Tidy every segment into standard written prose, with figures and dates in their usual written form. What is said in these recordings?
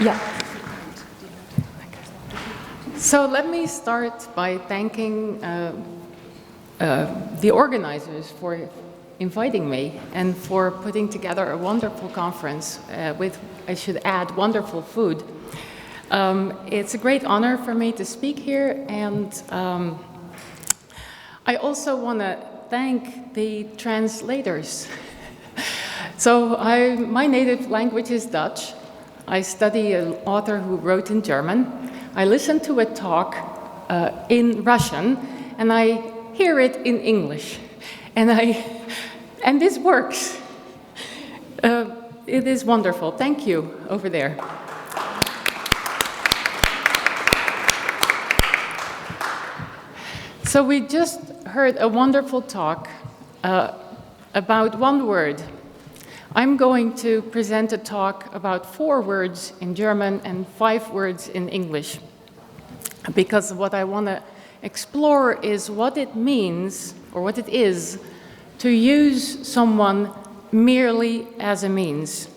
Yeah. So let me start by thanking the organizers for inviting me and for putting together a wonderful conference with, I should add, wonderful food. It's a great honor for me to speak here, and I also want to thank the translators. So my native language is Dutch. I study an author who wrote in German. I listen to a talk in Russian, and I hear it in English. And this works. It is wonderful. Thank you over there. So we just heard a wonderful talk about one word. I'm going to present a talk about 4 words in German and 5 words in English, because what I want to explore is what it means, or what it is, to use someone merely as a means.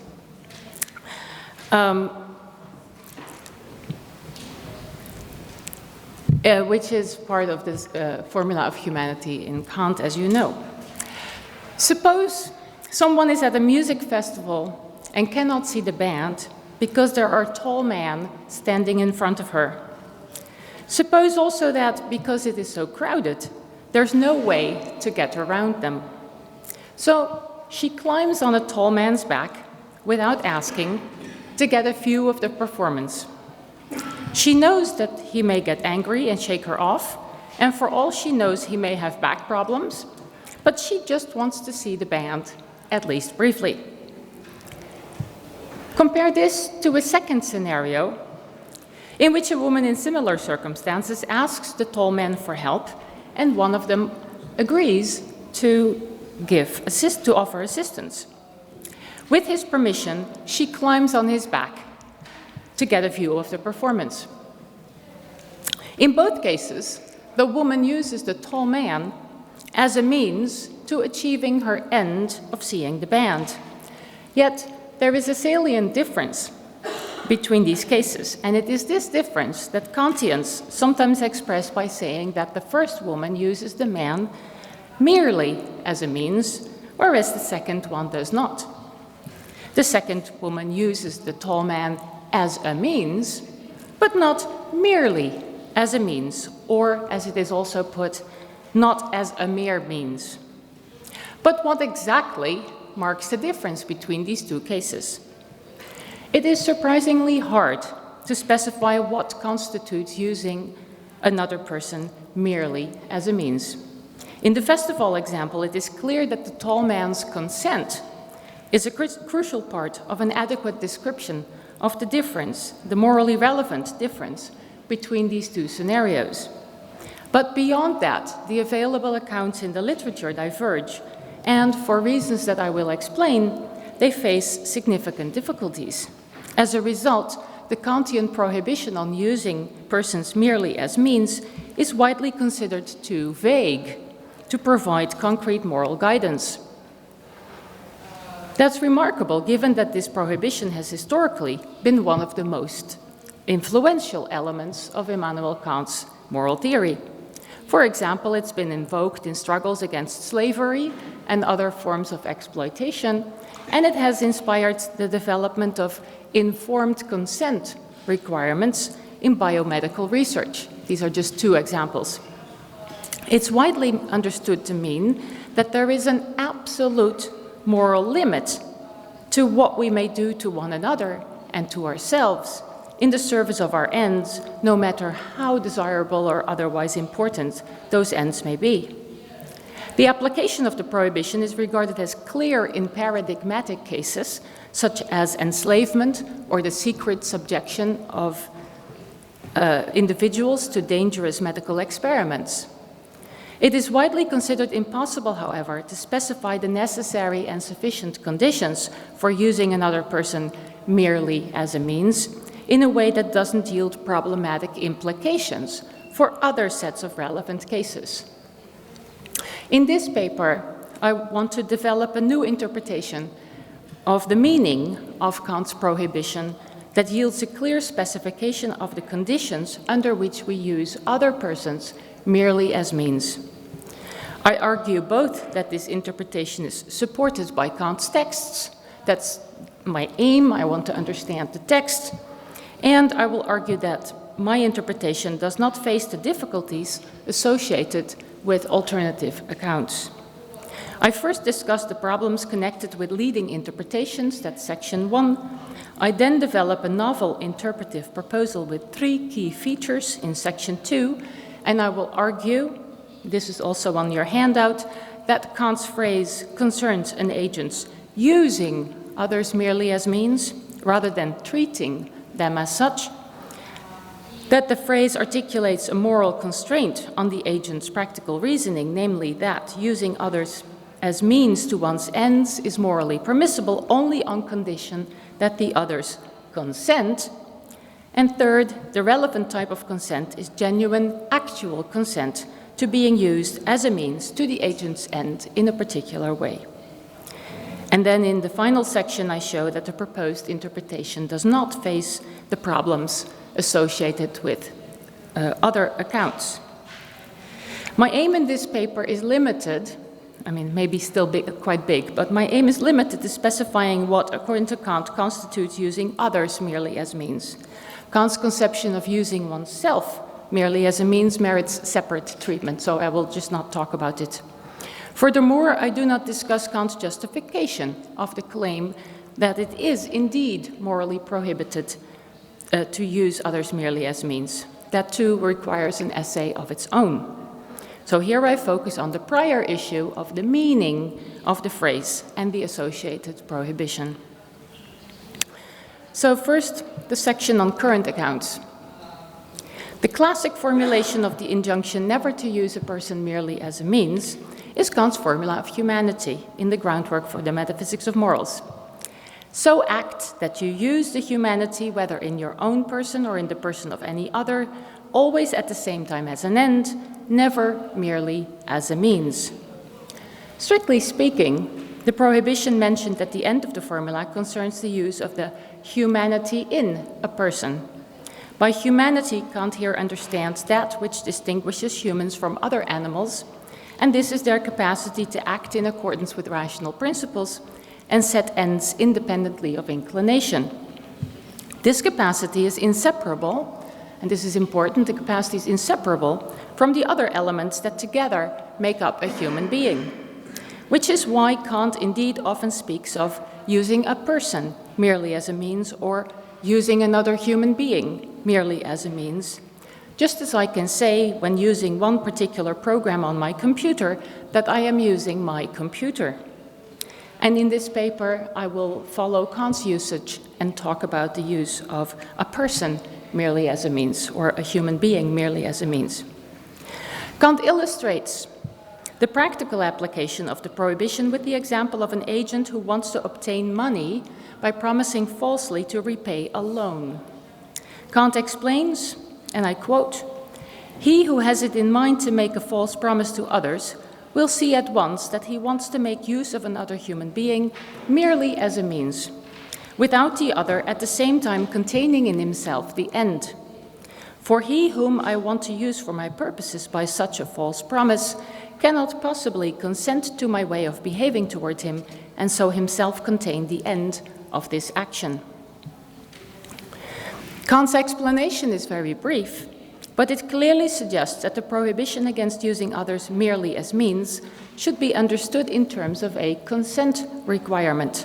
Which is part of this formula of humanity in Kant, as you know. Suppose someone is at a music festival and cannot see the band because there are tall men standing in front of her. Suppose also that because it is so crowded, there's no way to get around them. So she climbs on a tall man's back without asking to get a view of the performance. She knows that he may get angry and shake her off, and for all she knows, he may have back problems, but she just wants to see the band, at least briefly. Compare this to a second scenario in which a woman in similar circumstances asks the tall man for help, and one of them agrees to offer assistance. With his permission, she climbs on his back to get a view of the performance. In both cases, the woman uses the tall man as a means to achieving her end of seeing the band. Yet, there is a salient difference between these cases, and it is this difference that Kantians sometimes express by saying that the first woman uses the man merely as a means, whereas the second one does not. The second woman uses the tall man as a means, but not merely as a means, or as it is also put, not as a mere means. But what exactly marks the difference between these two cases? It is surprisingly hard to specify what constitutes using another person merely as a means. In the festival example, it is clear that the tall man's consent is a crucial part of an adequate description of the difference, the morally relevant difference between these two scenarios. But beyond that, the available accounts in the literature diverge, and for reasons that I will explain, they face significant difficulties. As a result, the Kantian prohibition on using persons merely as means is widely considered too vague to provide concrete moral guidance. That's remarkable, given that this prohibition has historically been one of the most influential elements of Immanuel Kant's moral theory. For example, it's been invoked in struggles against slavery and other forms of exploitation, and it has inspired the development of informed consent requirements in biomedical research. These are just 2 examples. It's widely understood to mean that there is an absolute moral limit to what we may do to one another and to ourselves in the service of our ends, no matter how desirable or otherwise important those ends may be. The application of the prohibition is regarded as clear in paradigmatic cases, such as enslavement or the secret subjection of individuals to dangerous medical experiments. It is widely considered impossible, however, to specify the necessary and sufficient conditions for using another person merely as a means in a way that doesn't yield problematic implications for other sets of relevant cases. In this paper, I want to develop a new interpretation of the meaning of Kant's prohibition that yields a clear specification of the conditions under which we use other persons merely as means. I argue both that this interpretation is supported by Kant's texts, that's my aim, I want to understand the text, and I will argue that my interpretation does not face the difficulties associated with alternative accounts. I first discussed the problems connected with leading interpretations, that's section 1. I then develop a novel interpretive proposal with 3 key features in section 2, and I will argue, this is also on your handout, that Kant's phrase concerns an agent's using others merely as means, rather than treating them as such, that the phrase articulates a moral constraint on the agent's practical reasoning, namely that using others as means to one's ends is morally permissible only on condition that the others consent. And third, the relevant type of consent is genuine, actual consent to being used as a means to the agent's end in a particular way. And then in the final section, I show that the proposed interpretation does not face the problems associated with other accounts. My aim in this paper is limited, I mean, maybe still quite big, but my aim is limited to specifying what, according to Kant, constitutes using others merely as means. Kant's conception of using oneself merely as a means merits separate treatment, so I will just not talk about it. Furthermore, I do not discuss Kant's justification of the claim that it is indeed morally prohibited to use others merely as means. That too requires an essay of its own. So here I focus on the prior issue of the meaning of the phrase and the associated prohibition. So first, the section on current accounts. The classic formulation of the injunction never to use a person merely as a means is Kant's formula of humanity in the groundwork for the metaphysics of morals. So act that you use the humanity, whether in your own person or in the person of any other, always at the same time as an end, never merely as a means. Strictly speaking, the prohibition mentioned at the end of the formula concerns the use of the humanity in a person. By humanity, Kant here understands that which distinguishes humans from other animals, and this is their capacity to act in accordance with rational principles and set ends independently of inclination. This capacity is inseparable, and this is important, the capacity is inseparable from the other elements that together make up a human being, which is why Kant indeed often speaks of using a person merely as a means or using another human being merely as a means, just as I can say when using one particular program on my computer that I am using my computer. And in this paper, I will follow Kant's usage and talk about the use of a person merely as a means, or a human being merely as a means. Kant illustrates the practical application of the prohibition with the example of an agent who wants to obtain money by promising falsely to repay a loan. Kant explains, and I quote, "He who has it in mind to make a false promise to others will see at once that he wants to make use of another human being merely as a means, without the other at the same time containing in himself the end. For he whom I want to use for my purposes by such a false promise cannot possibly consent to my way of behaving toward him, and so himself contain the end of this action." Kant's explanation is very brief, but it clearly suggests that the prohibition against using others merely as means should be understood in terms of a consent requirement.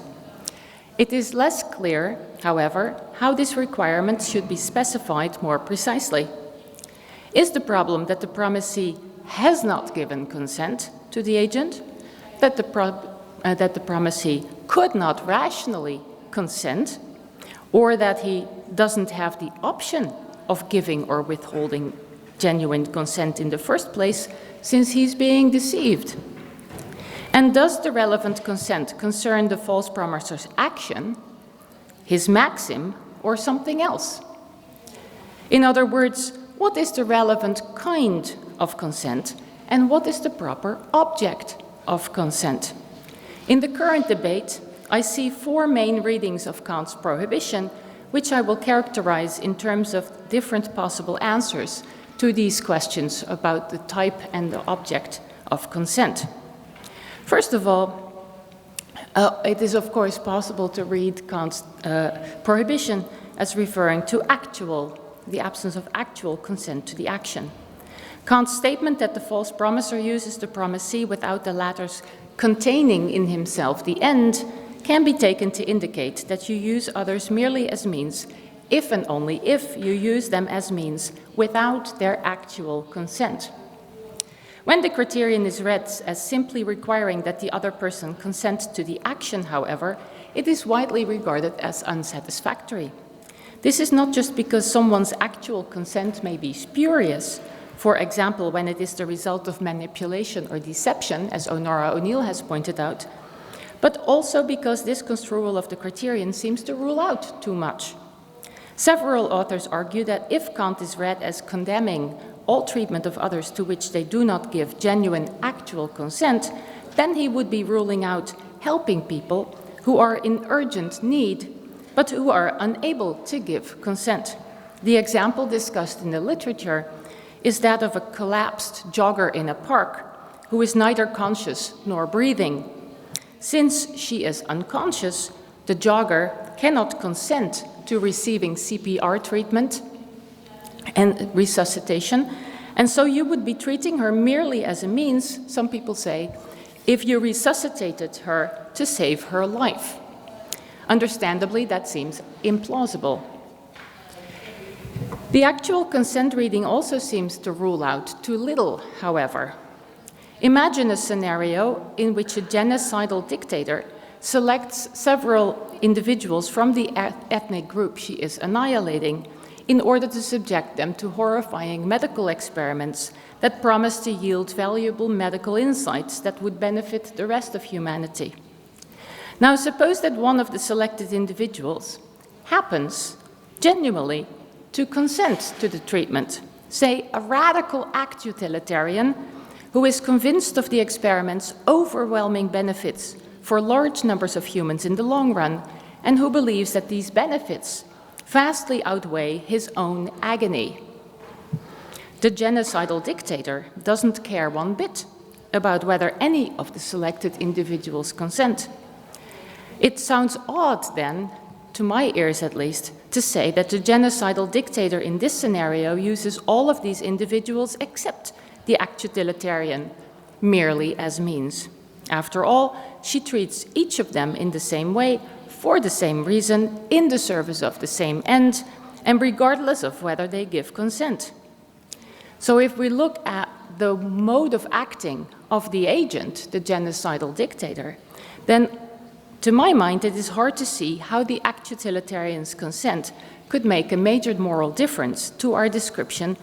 It is less clear, however, how this requirement should be specified more precisely. Is the problem that the promisee has not given consent to the agent, that the promisee could not rationally consent, or that he doesn't have the option of giving or withholding genuine consent in the first place, since he's being deceived? And does the relevant consent concern the false promiser's action, his maxim, or something else? In other words, what is the relevant kind of consent, and what is the proper object of consent? In the current debate, I see 4 main readings of Kant's prohibition, which I will characterize in terms of different possible answers to these questions about the type and the object of consent. First of all, it is of course possible to read Kant's prohibition as referring to the absence of actual consent to the action. Kant's statement that the false promiser uses the promisee without the latter's containing in himself the end can be taken to indicate that you use others merely as means if and only if you use them as means without their actual consent. When the criterion is read as simply requiring that the other person consent to the action, however, it is widely regarded as unsatisfactory. This is not just because someone's actual consent may be spurious, for example, when it is the result of manipulation or deception, as Honora O'Neill has pointed out, but also because this construal of the criterion seems to rule out too much. Several authors argue that if Kant is read as condemning all treatment of others to which they do not give genuine actual consent, then he would be ruling out helping people who are in urgent need, but who are unable to give consent. The example discussed in the literature is that of a collapsed jogger in a park who is neither conscious nor breathing. Since she is unconscious, the jogger cannot consent to receiving CPR treatment and resuscitation, and so you would be treating her merely as a means, some people say, if you resuscitated her to save her life. Understandably, that seems implausible. The actual consent reading also seems to rule out too little, however. Imagine a scenario in which a genocidal dictator selects several individuals from the ethnic group she is annihilating in order to subject them to horrifying medical experiments that promise to yield valuable medical insights that would benefit the rest of humanity. Now, suppose that one of the selected individuals happens genuinely to consent to the treatment, say a radical act utilitarian who is convinced of the experiment's overwhelming benefits for large numbers of humans in the long run, and who believes that these benefits vastly outweigh his own agony. The genocidal dictator doesn't care one bit about whether any of the selected individuals consent. It sounds odd, then, to my ears at least, to say that the genocidal dictator in this scenario uses all of these individuals except the act utilitarian merely as means. After all, she treats each of them in the same way, for the same reason, in the service of the same end, and regardless of whether they give consent. So if we look at the mode of acting of the agent, the genocidal dictator, then to my mind, it is hard to see how the act utilitarian's consent could make a major moral difference to our description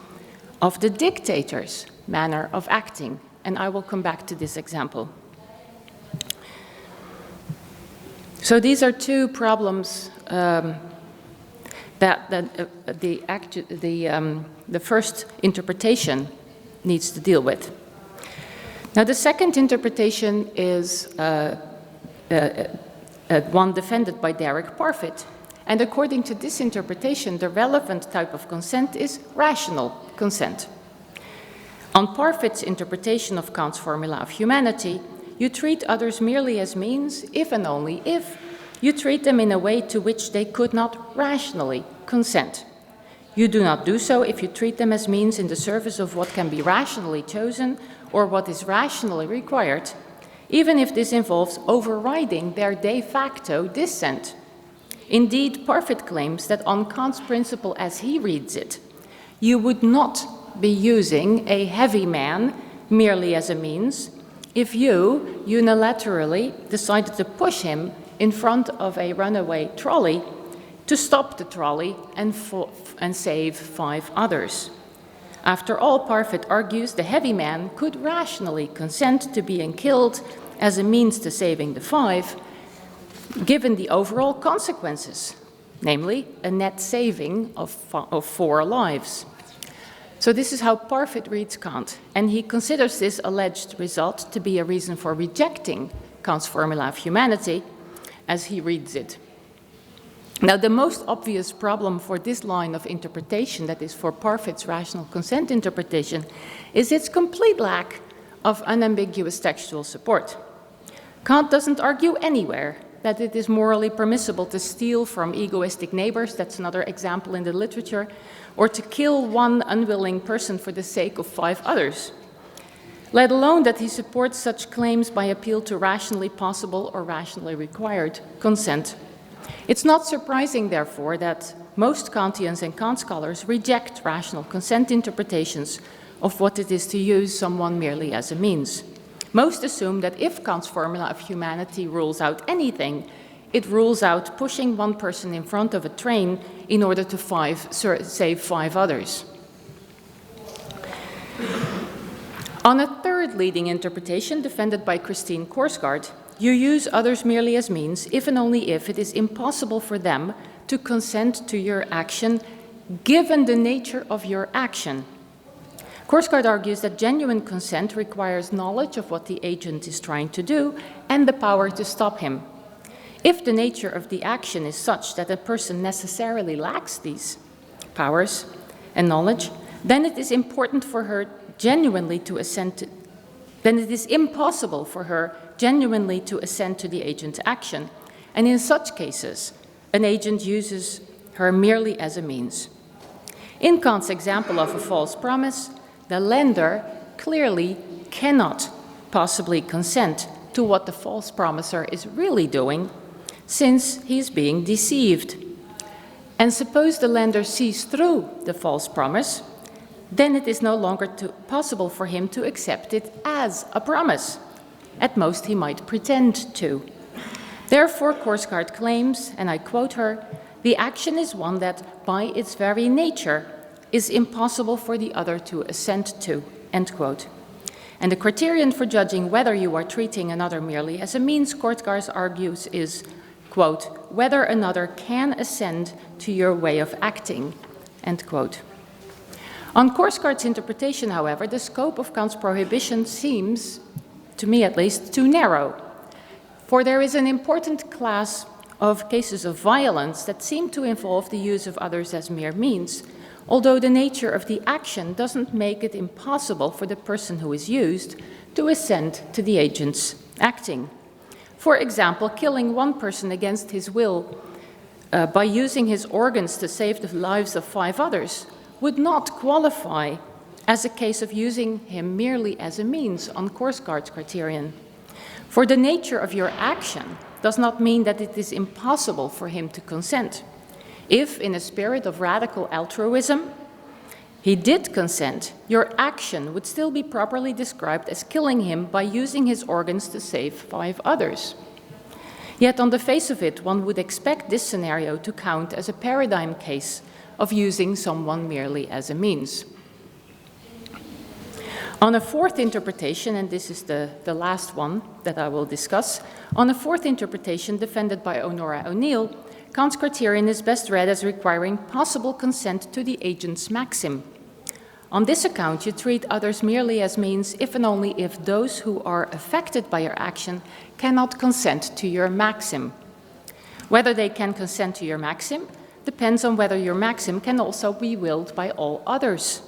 of the dictator's manner of acting. And I will come back to this example. So these are two problems that the first interpretation needs to deal with. Now, the second interpretation is one defended by Derek Parfit. And according to this interpretation, the relevant type of consent is rational consent. On Parfit's interpretation of Kant's formula of humanity, you treat others merely as means if and only if you treat them in a way to which they could not rationally consent. You do not do so if you treat them as means in the service of what can be rationally chosen or what is rationally required, even if this involves overriding their de facto dissent. Indeed, Parfit claims that on Kant's principle as he reads it, you would not be using a heavy man merely as a means if you unilaterally decided to push him in front of a runaway trolley to stop the trolley and save 5 others. After all, Parfit argues the heavy man could rationally consent to being killed as a means to saving the 5, given the overall consequences, namely a net saving of 4 lives. So this is how Parfit reads Kant, and he considers this alleged result to be a reason for rejecting Kant's formula of humanity as he reads it. Now, the most obvious problem for this line of interpretation, that is for Parfit's rational consent interpretation, is its complete lack of unambiguous textual support. Kant doesn't argue anywhere that it is morally permissible to steal from egoistic neighbors, that's another example in the literature, or to kill one unwilling person for the sake of 5 others, let alone that he supports such claims by appeal to rationally possible or rationally required consent. It's not surprising, therefore, that most Kantians and Kant scholars reject rational consent interpretations of what it is to use someone merely as a means. Most assume that if Kant's formula of humanity rules out anything, it rules out pushing one person in front of a train in order to save 5 others. On a third leading interpretation defended by Christine Korsgaard, you use others merely as means if and only if it is impossible for them to consent to your action given the nature of your action. Korsgaard argues that genuine consent requires knowledge of what the agent is trying to do and the power to stop him. If the nature of the action is such that a person necessarily lacks these powers and knowledge, then it is important for her genuinely to assent to, then it is impossible for her genuinely to assent to the agent's action, and in such cases, an agent uses her merely as a means. In Kant's example of a false promise, the lender clearly cannot possibly consent to what the false promiser is really doing, since he's being deceived. And suppose the lender sees through the false promise, then it is no longer possible for him to accept it as a promise. At most, he might pretend to. Therefore, Korsgaard claims, and I quote her, "The action is one that, by its very nature, is impossible for the other to assent to," end quote. And the criterion for judging whether you are treating another merely as a means, Korsgaard argues, is, quote, "whether another can assent to your way of acting," end quote. On Korsgaard's interpretation, however, the scope of Kant's prohibition seems, to me at least, too narrow. For there is an important class of cases of violence that seem to involve the use of others as mere means, although the nature of the action doesn't make it impossible for the person who is used to assent to the agent's acting. For example, killing one person against his will by using his organs to save the lives of 5 others would not qualify as a case of using him merely as a means on Korsgaard's criterion. For the nature of your action does not mean that it is impossible for him to consent. If, in a spirit of radical altruism, he did consent, your action would still be properly described as killing him by using his organs to save 5 others. Yet on the face of it, one would expect this scenario to count as a paradigm case of using someone merely as a means. On a fourth interpretation, and this is the last one that I will discuss, on a fourth interpretation defended by Honora O'Neill, Kant's criterion is best read as requiring possible consent to the agent's maxim. On this account, you treat others merely as means if and only if those who are affected by your action cannot consent to your maxim. Whether they can consent to your maxim depends on whether your maxim can also be willed by all others.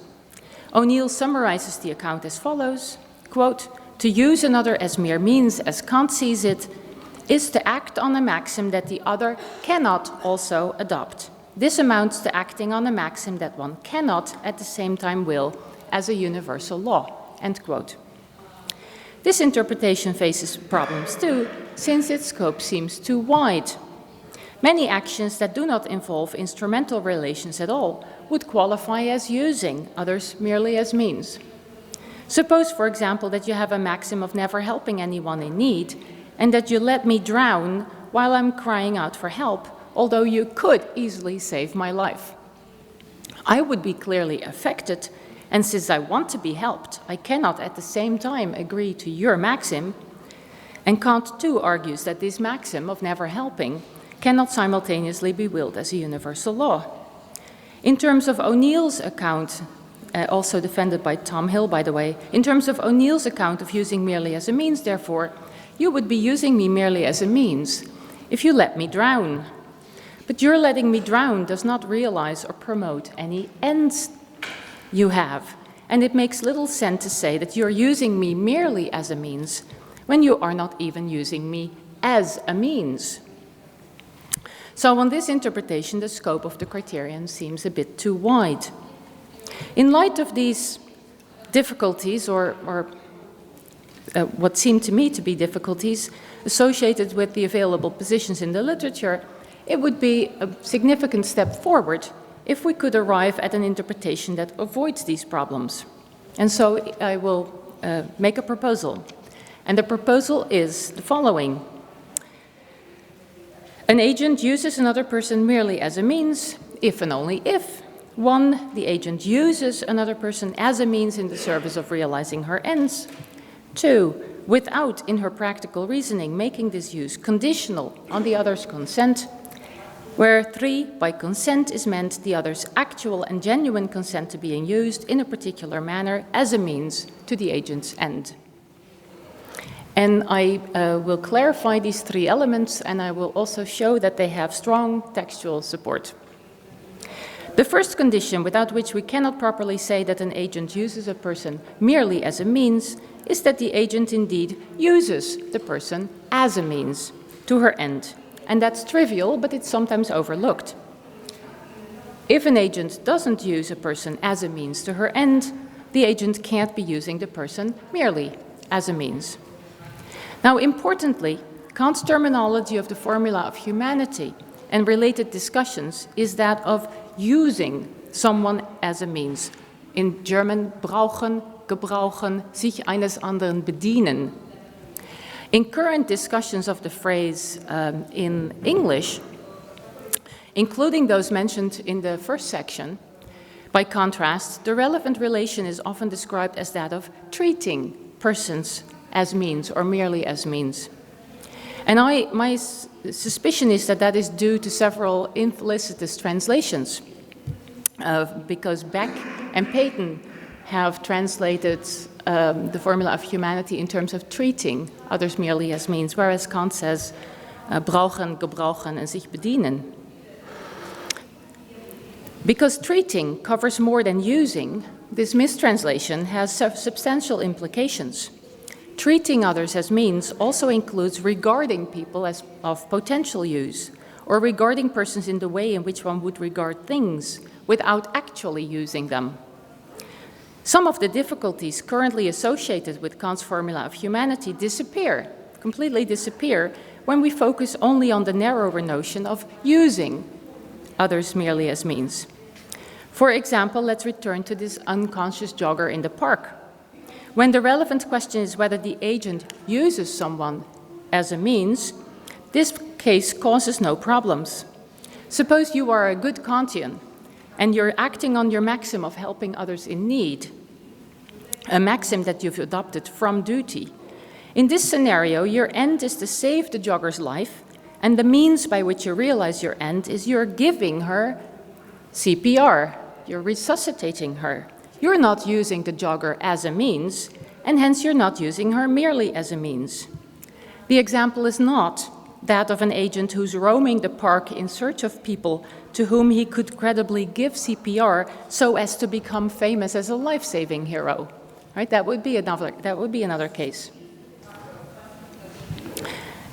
O'Neill summarizes the account as follows, quote, "To use another as mere means, as Kant sees it, is to act on a maxim that the other cannot also adopt. This amounts to acting on a maxim that one cannot at the same time will as a universal law," end quote. This interpretation faces problems too, since its scope seems too wide. Many actions that do not involve instrumental relations at all would qualify as using others merely as means. Suppose, for example, that you have a maxim of never helping anyone in need, and that you let me drown while I'm crying out for help, although you could easily save my life. I would be clearly affected, and since I want to be helped, I cannot at the same time agree to your maxim. And Kant too argues that this maxim of never helping cannot simultaneously be willed as a universal law. In terms of O'Neill's account, also defended by Tom Hill, by the way, in terms of O'Neill's account of using merely as a means, therefore, you would be using me merely as a means if you let me drown. But your letting me drown does not realize or promote any ends you have, and it makes little sense to say that you're using me merely as a means when you are not even using me as a means. So on this interpretation, the scope of the criterion seems a bit too wide. In light of these difficulties, or what seem to me to be difficulties associated with the available positions in the literature, it would be a significant step forward if we could arrive at an interpretation that avoids these problems. And so I will make a proposal. And the proposal is the following. An agent uses another person merely as a means, if and only if, 1, the agent uses another person as a means in the service of realizing her ends, 2, without, in her practical reasoning, making this use conditional on the other's consent, where 3, by consent is meant the other's actual and genuine consent to being used in a particular manner as a means to the agent's end. And I will clarify these 3 elements, and I will also show that they have strong textual support. The first condition, without which we cannot properly say that an agent uses a person merely as a means, is that the agent indeed uses the person as a means to her end. And that's trivial, but it's sometimes overlooked. If an agent doesn't use a person as a means to her end, the agent can't be using the person merely as a means. Now, importantly, Kant's terminology of the formula of humanity and related discussions is that of using someone as a means. In German, brauchen, gebrauchen, sich eines anderen bedienen. In current discussions of the phrase in English, including those mentioned in the first section, by contrast, the relevant relation is often described as that of treating persons as means or merely as means. And my suspicion is that that is due to several infelicitous translations, because Beck and Peyton have translated the formula of humanity in terms of treating others merely as means, whereas Kant says brauchen, gebrauchen, and sich bedienen. Because treating covers more than using, this mistranslation has substantial implications. Treating others as means also includes regarding people as of potential use, or regarding persons in the way in which one would regard things without actually using them. Some of the difficulties currently associated with Kant's formula of humanity completely disappear, when we focus only on the narrower notion of using others merely as means. For example, let's return to this unconscious jogger in the park. When the relevant question is whether the agent uses someone as a means, this case causes no problems. Suppose you are a good Kantian and you're acting on your maxim of helping others in need, a maxim that you've adopted from duty. In this scenario, your end is to save the jogger's life, and the means by which you realize your end is you're giving her CPR, you're resuscitating her. You're not using the jogger as a means, and hence you're not using her merely as a means. The example is not that of an agent who's roaming the park in search of people to whom he could credibly give CPR so as to become famous as a life-saving hero. Right? That would be another case.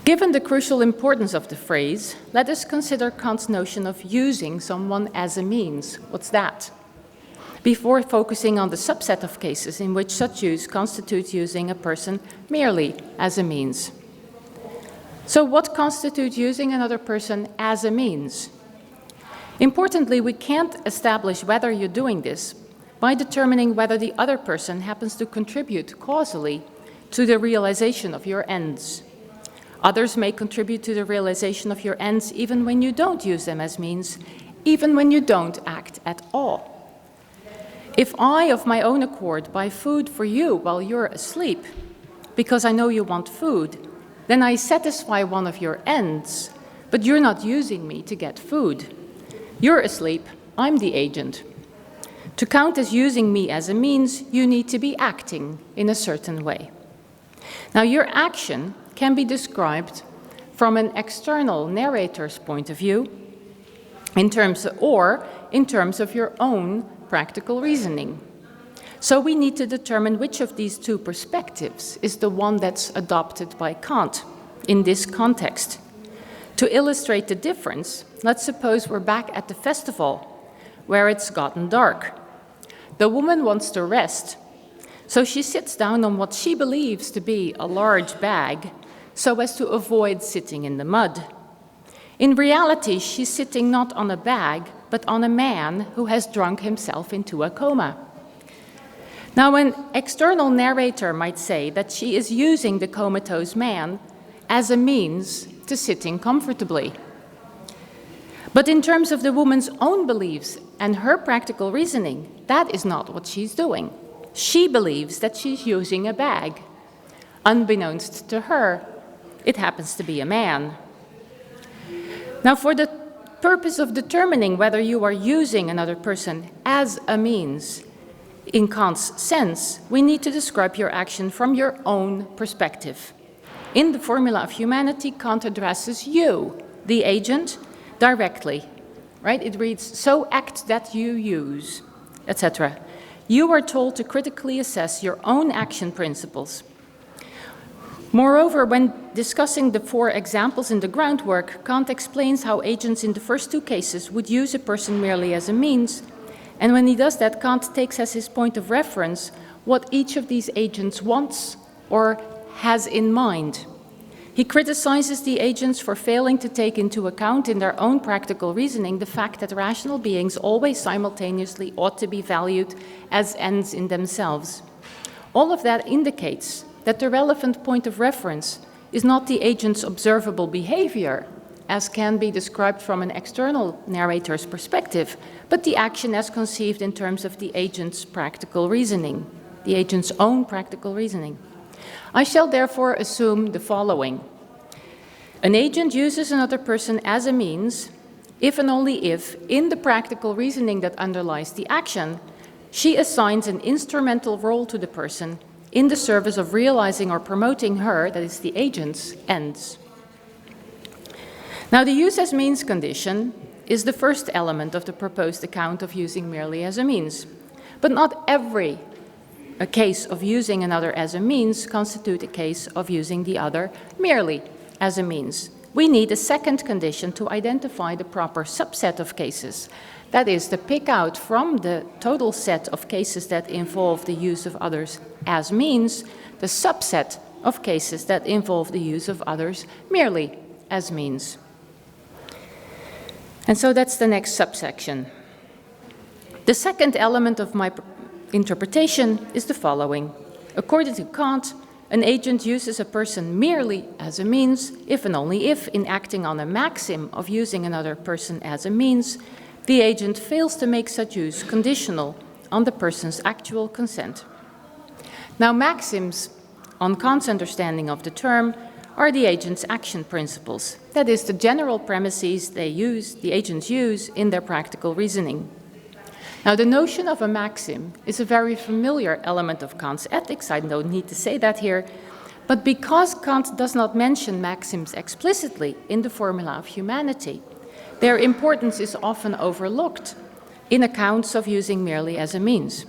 Given the crucial importance of the phrase, let us consider Kant's notion of using someone as a means. What's that? Before focusing on the subset of cases in which such use constitutes using a person merely as a means. So what constitutes using another person as a means? Importantly, we can't establish whether you're doing this by determining whether the other person happens to contribute causally to the realization of your ends. Others may contribute to the realization of your ends even when you don't use them as means, even when you don't act at all. If I, of my own accord, buy food for you while you're asleep, because I know you want food, then I satisfy one of your ends, but you're not using me to get food. You're asleep, I'm the agent. To count as using me as a means, you need to be acting in a certain way. Now, your action can be described from an external narrator's point of view in terms of your own practical reasoning. So we need to determine which of these two perspectives is the one that's adopted by Kant in this context. To illustrate the difference, let's suppose we're back at the festival where it's gotten dark. The woman wants to rest, so she sits down on what she believes to be a large bag so as to avoid sitting in the mud. In reality, she's sitting not on a bag, but on a man who has drunk himself into a coma. Now, an external narrator might say that she is using the comatose man as a means to sitting comfortably. But in terms of the woman's own beliefs and her practical reasoning, that is not what she's doing. She believes that she's using a bag. Unbeknownst to her, it happens to be a man. Now, for the purpose of determining whether you are using another person as a means, in Kant's sense, we need to describe your action from your own perspective. In the Formula of Humanity, Kant addresses you, the agent, directly, right? It reads, so act that you use, etc. You are told to critically assess your own action principles. Moreover, when discussing the 4 examples in the groundwork, Kant explains how agents in the first 2 cases would use a person merely as a means, and when he does that, Kant takes as his point of reference what each of these agents wants or has in mind. He criticizes the agents for failing to take into account in their own practical reasoning the fact that rational beings always simultaneously ought to be valued as ends in themselves. All of that indicates that the relevant point of reference is not the agent's observable behavior, as can be described from an external narrator's perspective, but the action as conceived in terms of the agent's practical reasoning, the agent's own practical reasoning. I shall therefore assume the following. An agent uses another person as a means if and only if, in the practical reasoning that underlies the action, she assigns an instrumental role to the person in the service of realizing or promoting her, that is the agent's, ends. Now, the use as means condition is the first element of the proposed account of using merely as a means. But not every case of using another as a means constitutes a case of using the other merely as a means. We need a second condition to identify the proper subset of cases. That is, to pick out from the total set of cases that involve the use of others as means, the subset of cases that involve the use of others merely as means. And so that's the next subsection. The second element of my interpretation is the following. According to Kant, an agent uses a person merely as a means if and only if, in acting on a maxim of using another person as a means, the agent fails to make such use conditional on the person's actual consent. Now, maxims, on Kant's understanding of the term, are the agent's action principles. That is, the general premises the agents use in their practical reasoning. Now, the notion of a maxim is a very familiar element of Kant's ethics. I don't need to say that here. But because Kant does not mention maxims explicitly in the Formula of Humanity, their importance is often overlooked in accounts of using merely as a means.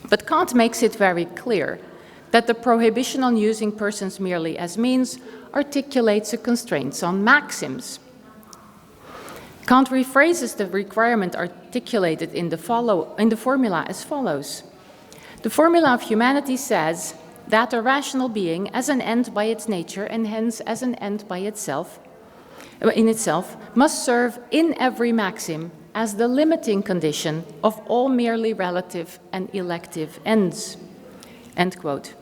But Kant makes it very clear that the prohibition on using persons merely as means articulates the constraints on maxims. Kant rephrases the requirement articulated in the formula as follows. The Formula of Humanity says that a rational being, as an end by its nature and hence as an end by itself, must serve in every maxim as the limiting condition of all merely relative and elective ends. End quote.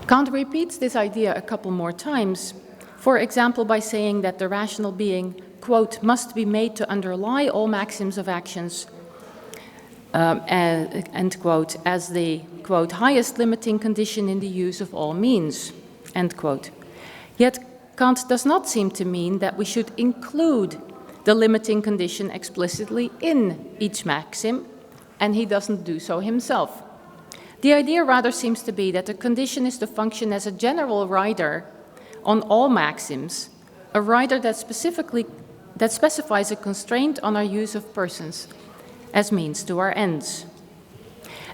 Kant repeats this idea a couple more times, for example, by saying that the rational being, quote, must be made to underlie all maxims of actions, end quote, as the, quote, highest limiting condition in the use of all means, end quote. Yet Kant does not seem to mean that we should include the limiting condition explicitly in each maxim, and he doesn't do so himself. The idea rather seems to be that the condition is to function as a general rider on all maxims, a rider that specifically that specifies a constraint on our use of persons as means to our ends.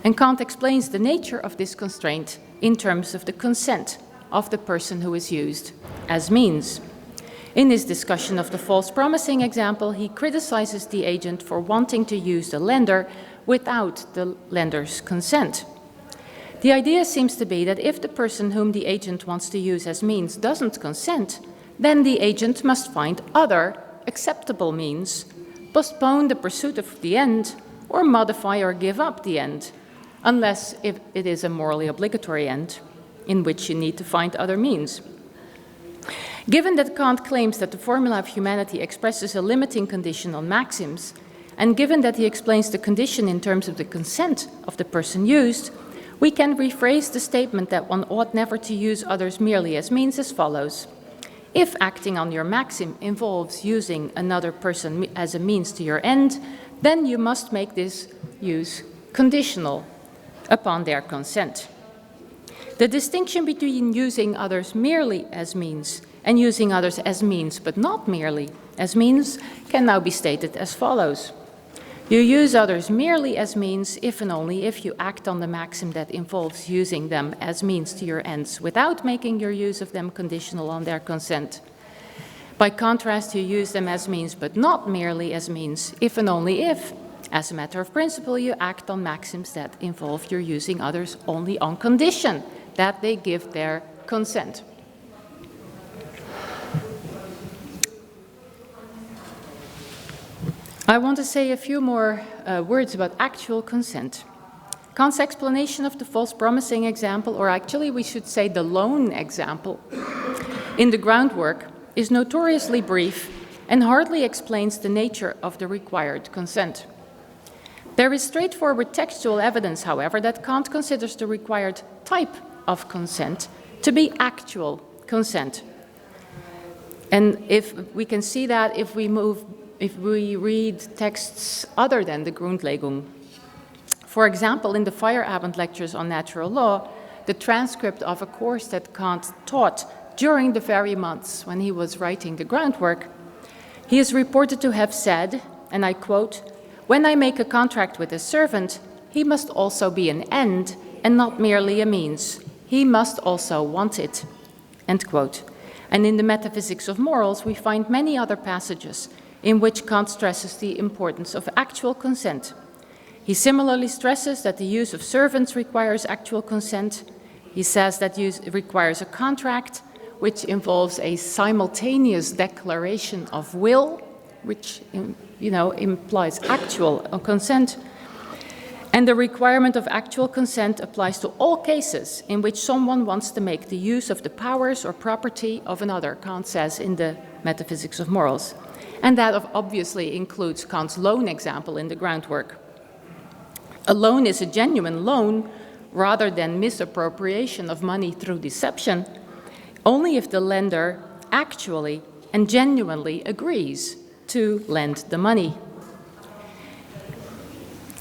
And Kant explains the nature of this constraint in terms of the consent of the person who is used as means. In his discussion of the false promising example, he criticizes the agent for wanting to use the lender without the lender's consent. The idea seems to be that if the person whom the agent wants to use as means doesn't consent, then the agent must find other acceptable means, postpone the pursuit of the end, or modify or give up the end, unless if it is a morally obligatory end, in which you need to find other means. Given that Kant claims that the formula of humanity expresses a limiting condition on maxims, and given that he explains the condition in terms of the consent of the person used, we can rephrase the statement that one ought never to use others merely as means as follows. If acting on your maxim involves using another person as a means to your end, then you must make this use conditional upon their consent. The distinction between using others merely as means and using others as means but not merely as means can now be stated as follows. You use others merely as means if and only if you act on the maxim that involves using them as means to your ends without making your use of them conditional on their consent. By contrast, you use them as means but not merely as means if and only if, as a matter of principle, you act on maxims that involve your using others only on condition that they give their consent. I want to say a few more words about actual consent. Kant's explanation of the false promising example, or actually we should say the loan example, in the groundwork is notoriously brief and hardly explains the nature of the required consent. There is straightforward textual evidence, however, that Kant considers the required type of consent to be actual consent. And if we can see that if we read texts other than the Grundlegung. For example, in the Feierabend lectures on natural law, the transcript of a course that Kant taught during the very months when he was writing the groundwork, he is reported to have said, and I quote, "When I make a contract with a servant, he must also be an end and not merely a means. He must also want it." End quote. And in the Metaphysics of Morals, we find many other passages in which Kant stresses the importance of actual consent. He similarly stresses that the use of servants requires actual consent. He says that use requires a contract, which involves a simultaneous declaration of will, which implies actual consent. And the requirement of actual consent applies to all cases in which someone wants to make the use of the powers or property of another, Kant says in the Metaphysics of Morals. And that obviously includes Kant's loan example in the groundwork. A loan is a genuine loan rather than misappropriation of money through deception, only if the lender actually and genuinely agrees to lend the money.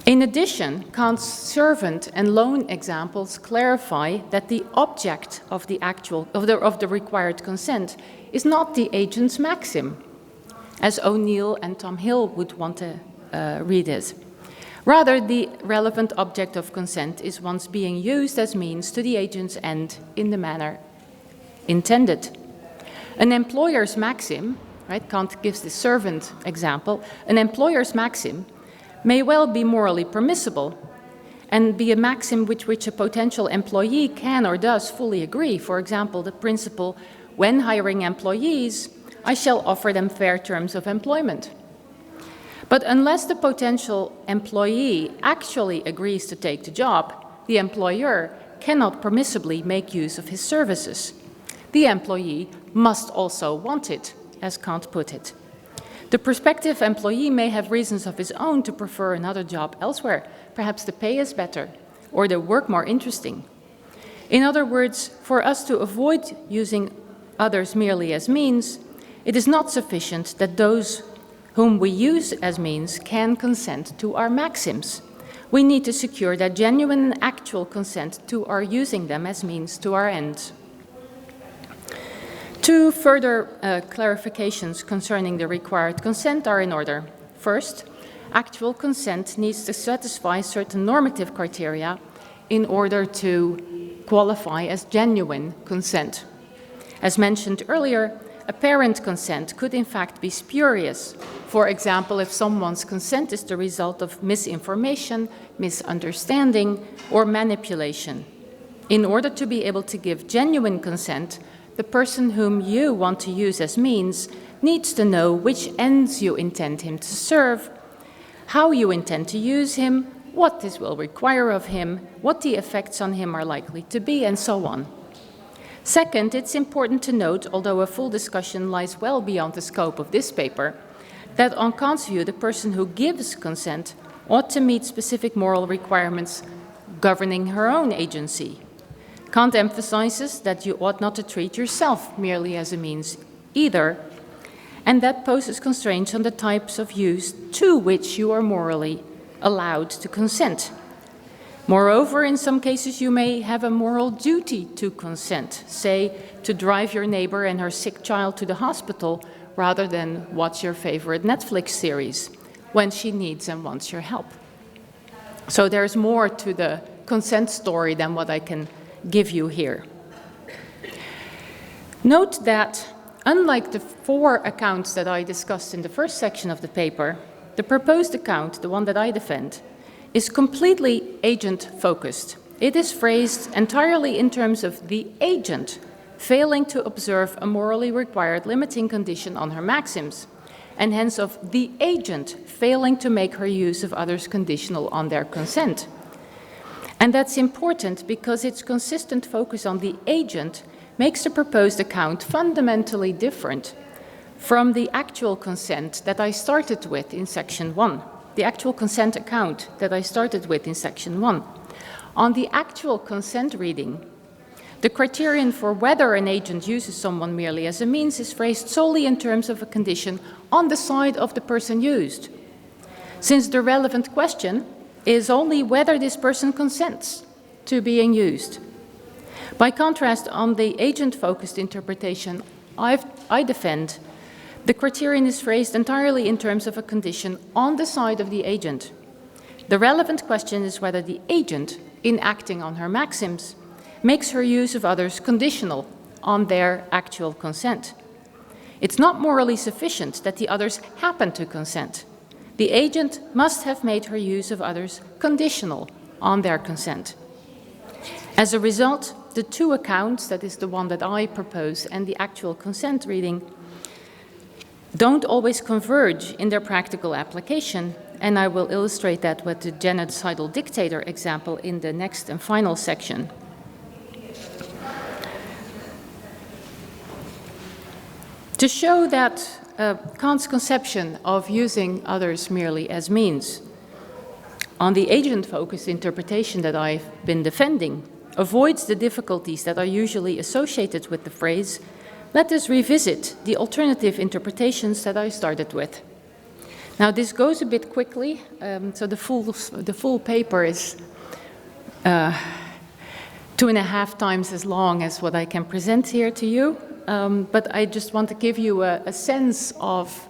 In addition, Kant's servant and loan examples clarify that the object of the required consent is not the agent's maxim, as O'Neill and Tom Hill would want to read it. Rather, the relevant object of consent is one's being used as means to the agent's end in the manner intended. An employer's maxim, right, Kant gives the servant example, an employer's maxim may well be morally permissible and be a maxim with which a potential employee can or does fully agree. For example, the principle, when hiring employees, I shall offer them fair terms of employment. But unless the potential employee actually agrees to take the job, the employer cannot permissibly make use of his services. The employee must also want it, as Kant put it. The prospective employee may have reasons of his own to prefer another job elsewhere. Perhaps the pay is better, or the work more interesting. In other words, for us to avoid using others merely as means, it is not sufficient that those whom we use as means can consent to our maxims. We need to secure that genuine and actual consent to our using them as means to our ends. Two further clarifications concerning the required consent are in order. First, actual consent needs to satisfy certain normative criteria in order to qualify as genuine consent. As mentioned earlier, apparent consent could in fact be spurious. For example, if someone's consent is the result of misinformation, misunderstanding, or manipulation. In order to be able to give genuine consent, the person whom you want to use as means needs to know which ends you intend him to serve, how you intend to use him, what this will require of him, what the effects on him are likely to be, and so on. Second, it's important to note, although a full discussion lies well beyond the scope of this paper, that on Kant's view, the person who gives consent ought to meet specific moral requirements governing her own agency. Kant emphasizes that you ought not to treat yourself merely as a means either, and that poses constraints on the types of use to which you are morally allowed to consent. Moreover, in some cases you may have a moral duty to consent, say to drive your neighbor and her sick child to the hospital rather than watch your favorite Netflix series when she needs and wants your help. So there's more to the consent story than what I can give you here. Note that, unlike the four accounts that I discussed in the first section of the paper, the proposed account, the one that I defend, is completely agent-focused. It is phrased entirely in terms of the agent failing to observe a morally required limiting condition on her maxims, and hence of the agent failing to make her use of others conditional on their consent. And that's important because its consistent focus on the agent makes the proposed account fundamentally different from the actual consent that I started with in section 1, the actual consent account that I started with in section 1. On the actual consent reading, the criterion for whether an agent uses someone merely as a means is phrased solely in terms of a condition on the side of the person used, since the relevant question is only whether this person consents to being used. By contrast, on the agent-focused interpretation I defend, the criterion is phrased entirely in terms of a condition on the side of the agent. The relevant question is whether the agent, in acting on her maxims, makes her use of others conditional on their actual consent. It's not morally sufficient that the others happen to consent. The agent must have made her use of others conditional on their consent. As a result, the two accounts, that is the one that I propose and the actual consent reading, don't always converge in their practical application, and I will illustrate that with the genocidal dictator example in the next and final section. To show that Kant's conception of using others merely as means on the agent-focused interpretation that I've been defending avoids the difficulties that are usually associated with the phrase, let us revisit the alternative interpretations that I started with. Now this goes a bit quickly, so the full paper is 2.5 times as long as what I can present here to you. But I just want to give you a sense of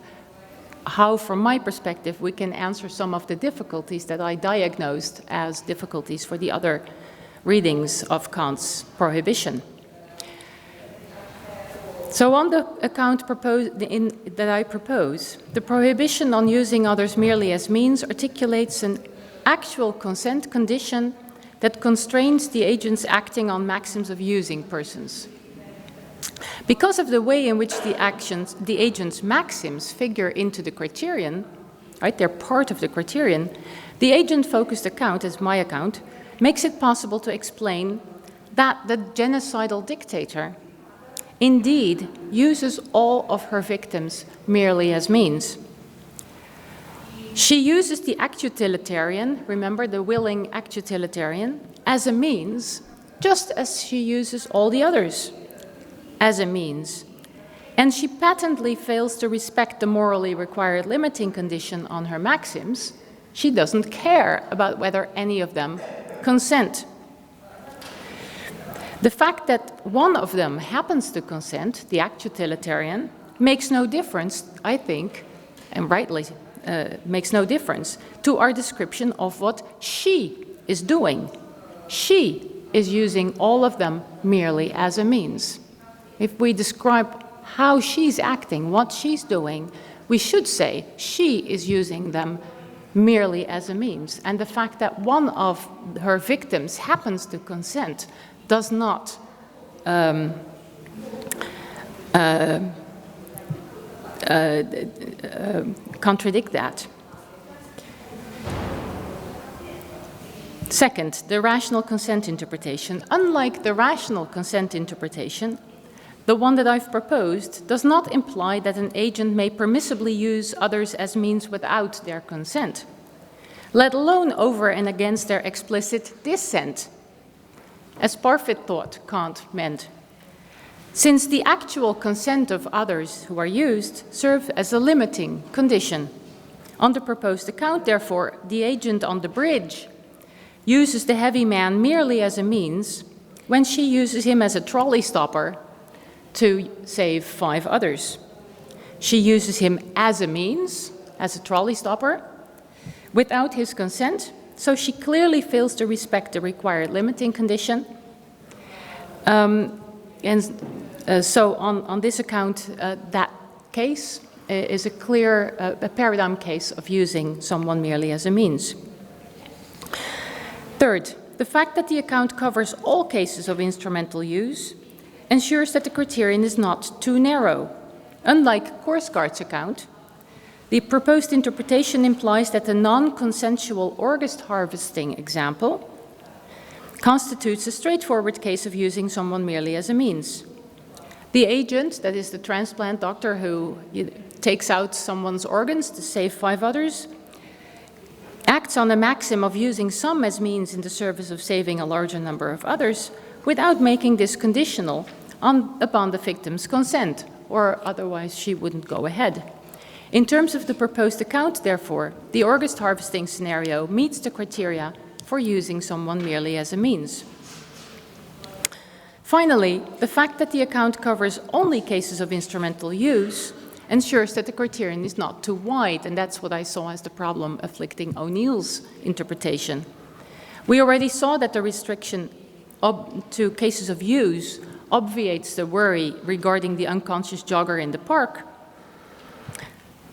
how, from my perspective, we can answer some of the difficulties that I diagnosed as difficulties for the other readings of Kant's prohibition. So on the account that I propose, the prohibition on using others merely as means articulates an actual consent condition that constrains the agent's acting on maxims of using persons. Because of the way in which the agent's maxims figure into the criterion, right, they're part of the criterion, the agent-focused account, as my account, makes it possible to explain that the genocidal dictator indeed uses all of her victims merely as means. She uses the act-utilitarian, remember the willing act-utilitarian, as a means, just as she uses all the others as a means. And she patently fails to respect the morally required limiting condition on her maxims. She doesn't care about whether any of them consent. The fact that one of them happens to consent, the act utilitarian, makes no difference, I think, and rightly makes no difference to our description of what she is doing. She is using all of them merely as a means. If we describe how she's acting, what she's doing, we should say she is using them merely as a means. And the fact that one of her victims happens to consent does not contradict that. Second, the rational consent interpretation. Unlike the rational consent interpretation, the one that I've proposed does not imply that an agent may permissibly use others as means without their consent, let alone over and against their explicit dissent, as Parfit thought Kant meant, since the actual consent of others who are used serve as a limiting condition. On the proposed account, therefore, the agent on the bridge uses the heavy man merely as a means when she uses him as a trolley stopper to save 5 others. She uses him as a means, as a trolley stopper, without his consent, so she clearly fails to respect the required limiting condition. So on this account, that case is a clear a paradigm case of using someone merely as a means. Third, the fact that the account covers all cases of instrumental use ensures that the criterion is not too narrow. Unlike Korsgaard's account, the proposed interpretation implies that the non-consensual August harvesting example constitutes a straightforward case of using someone merely as a means. The agent, that is the transplant doctor who takes out someone's organs to save 5 others, acts on a maxim of using some as means in the service of saving a larger number of others without making this conditional upon the victim's consent, or otherwise she wouldn't go ahead. In terms of the proposed account, therefore, the August harvesting scenario meets the criteria for using someone merely as a means. Finally, the fact that the account covers only cases of instrumental use ensures that the criterion is not too wide, and that's what I saw as the problem afflicting O'Neill's interpretation. We already saw that the restriction to cases of use obviates the worry regarding the unconscious jogger in the park,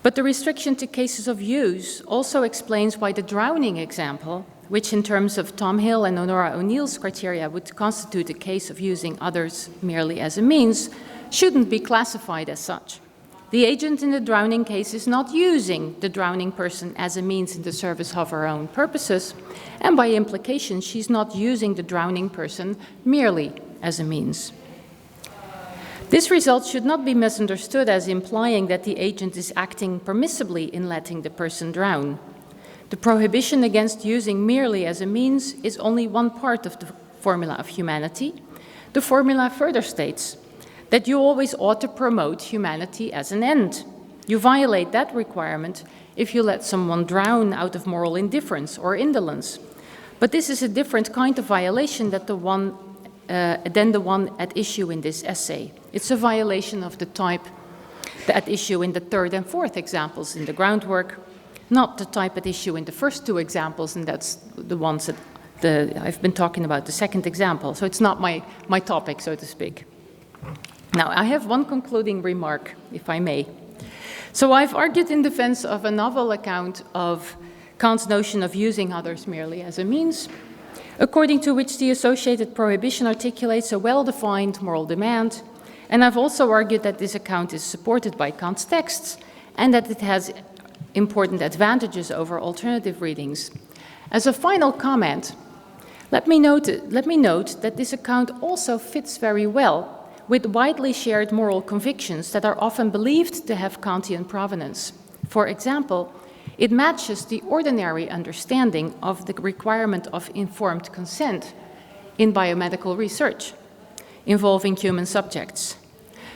but the restriction to cases of use also explains why the drowning example, which in terms of Tom Hill and Honora O'Neill's criteria would constitute a case of using others merely as a means, shouldn't be classified as such. The agent in the drowning case is not using the drowning person as a means in the service of her own purposes, and by implication, she's not using the drowning person merely as a means. This result should not be misunderstood as implying that the agent is acting permissibly in letting the person drown. The prohibition against using merely as a means is only one part of the formula of humanity. The formula further states that you always ought to promote humanity as an end. You violate that requirement if you let someone drown out of moral indifference or indolence. But this is a different kind of violation than the one at issue in this essay. It's a violation of the type at issue in the 3rd and 4th examples in the groundwork, not the type at issue in the first 2 examples, and that's the ones that I've been talking about, the 2nd example. So it's not my topic, so to speak. Now, I have one concluding remark, if I may. So I've argued in defense of a novel account of Kant's notion of using others merely as a means, according to which the associated prohibition articulates a well-defined moral demand, and I've also argued that this account is supported by Kant's texts and that it has important advantages over alternative readings. As a final comment, let me note that this account also fits very well with widely shared moral convictions that are often believed to have Kantian provenance. For example, it matches the ordinary understanding of the requirement of informed consent in biomedical research involving human subjects.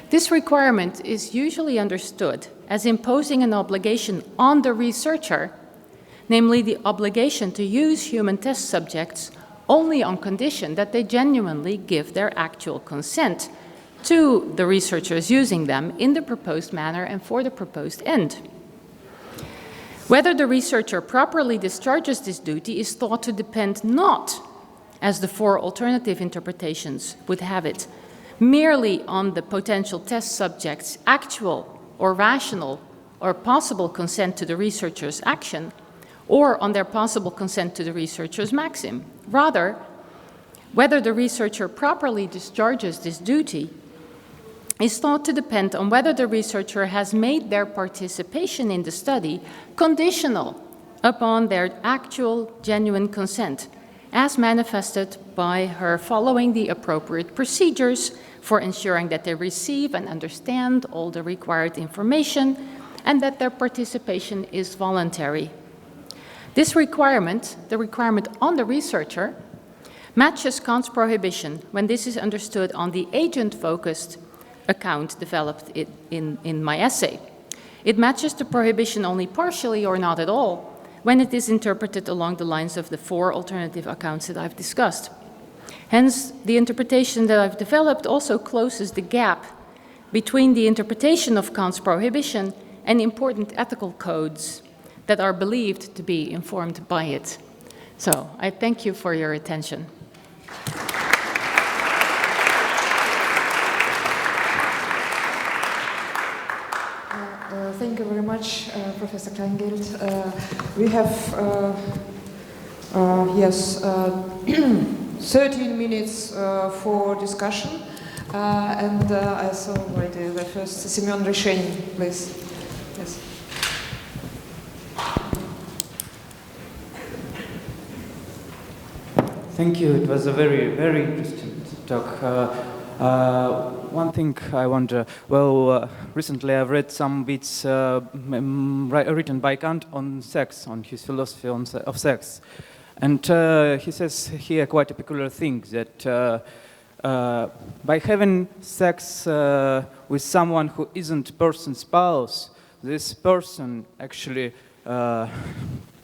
This requirement is usually understood as imposing an obligation on the researcher, namely the obligation to use human test subjects only on condition that they genuinely give their actual consent to the researchers using them in the proposed manner and for the proposed end. Whether the researcher properly discharges this duty is thought to depend not, as the four alternative interpretations would have it, merely on the potential test subject's actual or rational or possible consent to the researcher's action, or on their possible consent to the researcher's maxim. Rather, whether the researcher properly discharges this duty is thought to depend on whether the researcher has made their participation in the study conditional upon their actual genuine consent, as manifested by her following the appropriate procedures for ensuring that they receive and understand all the required information and that their participation is voluntary. This requirement, the requirement on the researcher, matches Kant's prohibition when this is understood on the agent-focused account developed in my essay. It matches the prohibition only partially or not at all when it is interpreted along the lines of the four alternative accounts that I've discussed. Hence, the interpretation that I've developed also closes the gap between the interpretation of Kant's prohibition and important ethical codes that are believed to be informed by it. So, I thank you for your attention. Thank you very much, Professor Kleingeld. We have, 13 minutes for discussion, and I saw already the first Семен Решень, please. Yes. Thank you. It was a very, very interesting talk. One thing I wonder, recently I've read some bits written by Kant on sex, on his philosophy of sex. And he says here quite a peculiar thing, that by having sex with someone who isn't person's spouse, this person actually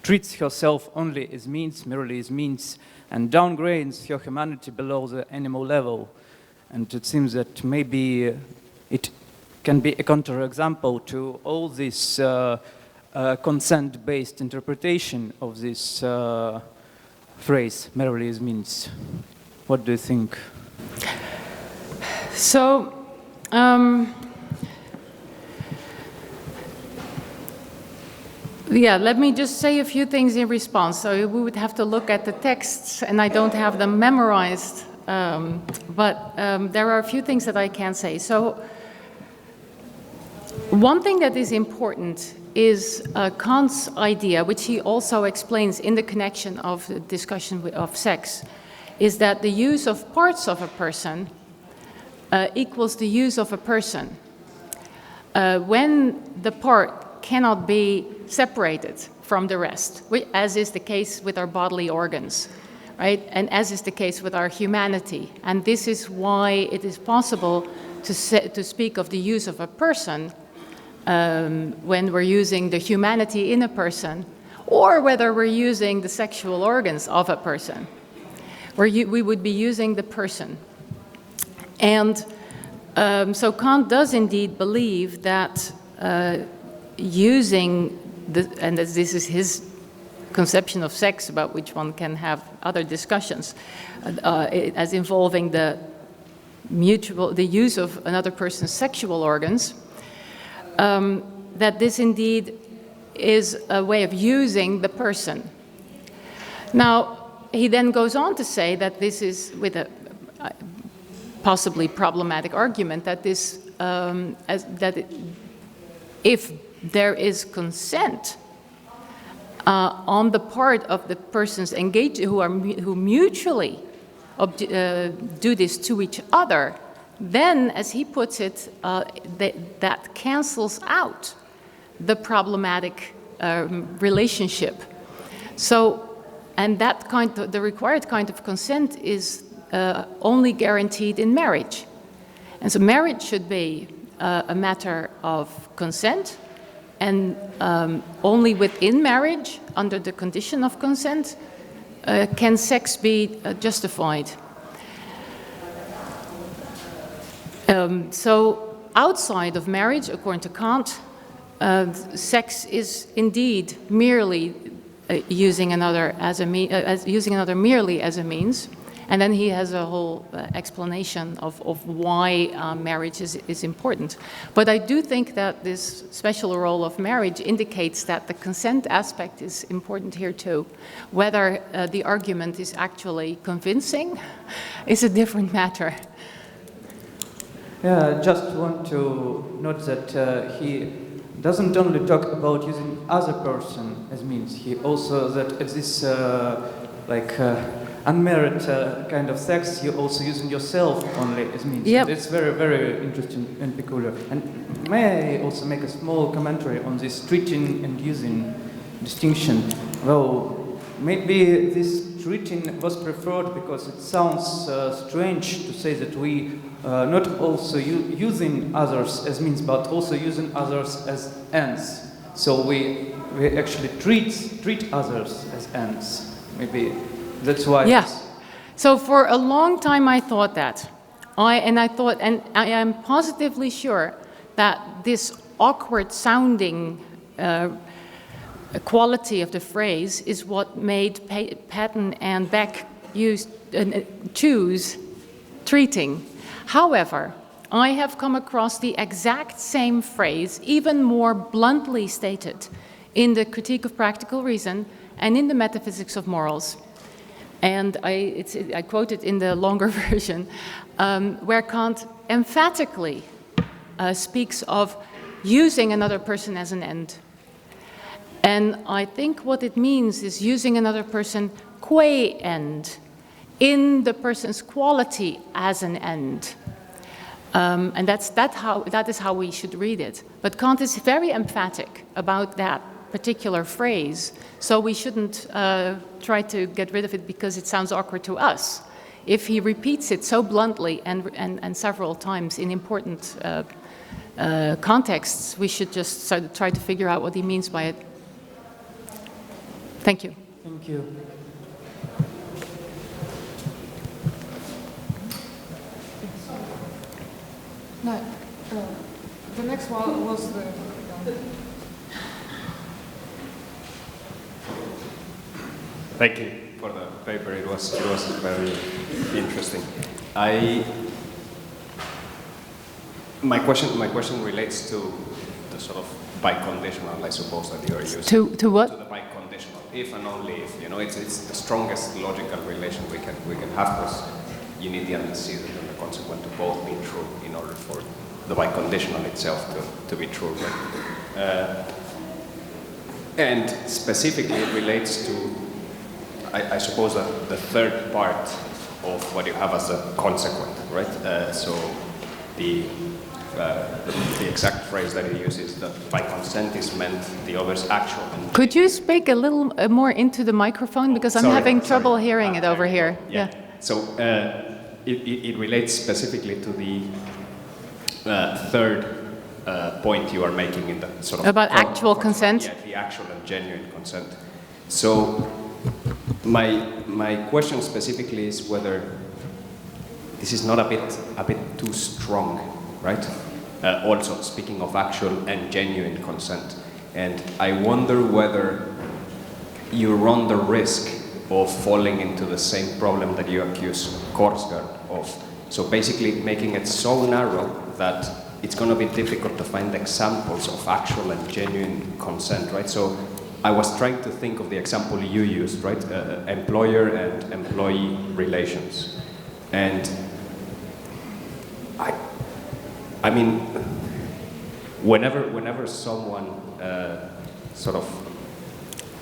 treats herself only as means, merely as means, and downgrades her humanity below the animal level. And it seems that maybe it can be a counterexample to all this consent-based interpretation of this phrase, merely as means. What do you think? So, let me just say a few things in response. So we would have to look at the texts, and I don't have them memorized. But there are a few things that I can say. So one thing that is important is Kant's idea, which he also explains in the connection of the discussion of sex, is that the use of parts of a person equals the use of a person. When the part cannot be separated from the rest, as is the case with our bodily organs. Right? And as is the case with our humanity. And this is why it is possible to speak of the use of a person when we're using the humanity in a person, or whether we're using the sexual organs of a person, where we would be using the person. And so Kant does indeed believe that using, and this is his conception of sex, about which one can have other discussions, as involving the use of another person's sexual organs, that this indeed is a way of using the person. Now, he then goes on to say that this is, with a possibly problematic argument, that this, if there is consent on the part of the persons engaged who mutually do this to each other, then, as he puts it, that cancels out the problematic relationship. So, and that the required kind of consent is only guaranteed in marriage. And so marriage should be a matter of consent, and only within marriage, under the condition of consent, can sex be justified? So outside of marriage, according to Kant, sex is indeed merely using another merely as a means, and then he has a whole explanation of why marriage is important. But I do think that this special role of marriage indicates that the consent aspect is important here too. Whether the argument is actually convincing is a different matter. Yeah, I just want to note that he doesn't only talk about using other person as means. He also that it is unmarried kind of sex. You're also using yourself only as means. Yep. It's very, very interesting and peculiar. And may I also make a small commentary on this treating and using distinction? Well, maybe this treating was preferred because it sounds strange to say that we not also using others as means, but also using others as ends. So we actually treat others as ends. Maybe that's why. Yeah. So for a long time I thought that. I am positively sure that this awkward sounding quality of the phrase is what made Patton and Beck choose treating. However, I have come across the exact same phrase, even more bluntly stated, in the Critique of Practical Reason and in the Metaphysics of Morals. And I quote it in the longer version, where Kant emphatically speaks of using another person as an end. And I think what it means is using another person qua end, in the person's quality as an end. And that is how we should read it. But Kant is very emphatic about that particular phrase, so we shouldn't try to get rid of it because it sounds awkward to us. If he repeats it so bluntly and several times in important contexts, we should just try to figure out what he means by it. Thank you. Thank you. No, the next one was the... Thank you for the paper. It was very interesting. My question relates to the sort of biconditional, I suppose, that you are using. To what? To the biconditional, if and only if. You know, it's the strongest logical relation we can have, because you need the antecedent and the consequent to both be true in order for the biconditional itself to be true. Right? And specifically, it relates to, I suppose, the third part of what you have as a consequent, right? So the exact phrase that he uses, that by consent is meant the other's actual. Could you speak a little more into the microphone, because I'm having trouble hearing it over here. Yeah. So it relates specifically to the third point you are making in the sort of about actual consent. Yeah, the actual and genuine consent. So my question specifically is whether this is not a bit too strong, right? Also speaking of actual and genuine consent, and I wonder whether you run the risk of falling into the same problem that you accuse Korsgaard of. So basically making it so narrow that it's going to be difficult to find examples of actual and genuine consent, right? So I was trying to think of the example you used, right? Employer and employee relations. And I mean, whenever someone sort of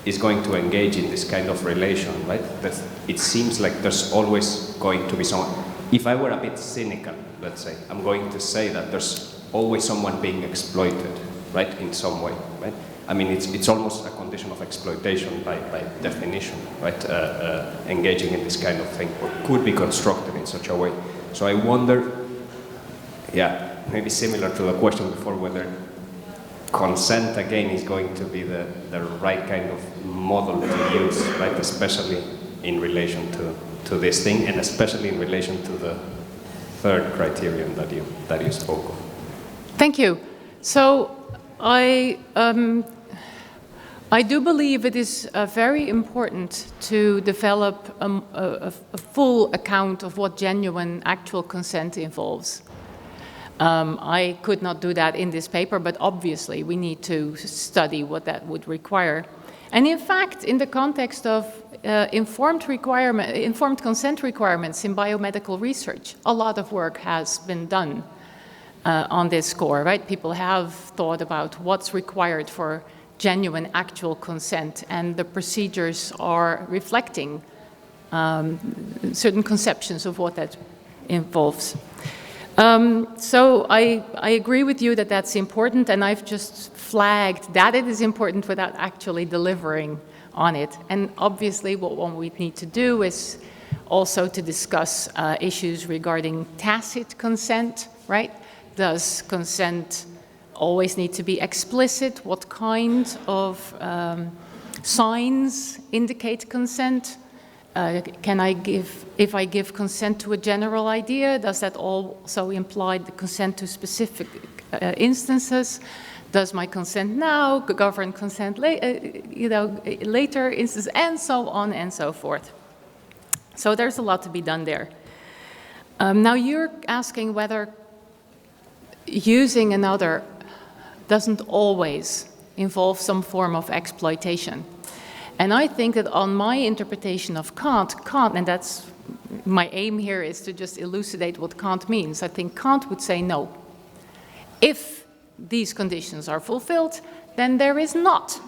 is going to engage in this kind of relation, right? It seems like there's always going to be someone. If I were a bit cynical, let's say, I'm going to say that there's always someone being exploited, right, in some way, right? I mean, it's almost a condition of exploitation by definition, right? Engaging in this kind of thing, or could be constructed in such a way. So I wonder, yeah, maybe similar to the question before, whether consent again is going to be the right kind of model to use, right? Especially in relation to this thing, and especially in relation to the third criterion that you spoke of. Thank you. So I do believe it is very important to develop a full account of what genuine actual consent involves. I could not do that in this paper, but obviously we need to study what that would require. And in fact, in the context of informed consent requirements in biomedical research, a lot of work has been done on this score, right? People have thought about what's required for genuine actual consent, and the procedures are reflecting certain conceptions of what that involves. So I agree with you that that's important, and I've just flagged that it is important without actually delivering on it. And obviously what we need to do is also to discuss issues regarding tacit consent, right? Does consent always need to be explicit? What kind of signs indicate consent? Can I give, if I give consent to a general idea, does that also imply the consent to specific instances? Does my consent now govern consent later instances, and so on and so forth? So there's a lot to be done there. Now you're asking whether using another doesn't always involve some form of exploitation. And I think that on my interpretation of Kant, and that's my aim here is to just elucidate what Kant means. I think Kant would say no. If these conditions are fulfilled, then there is not.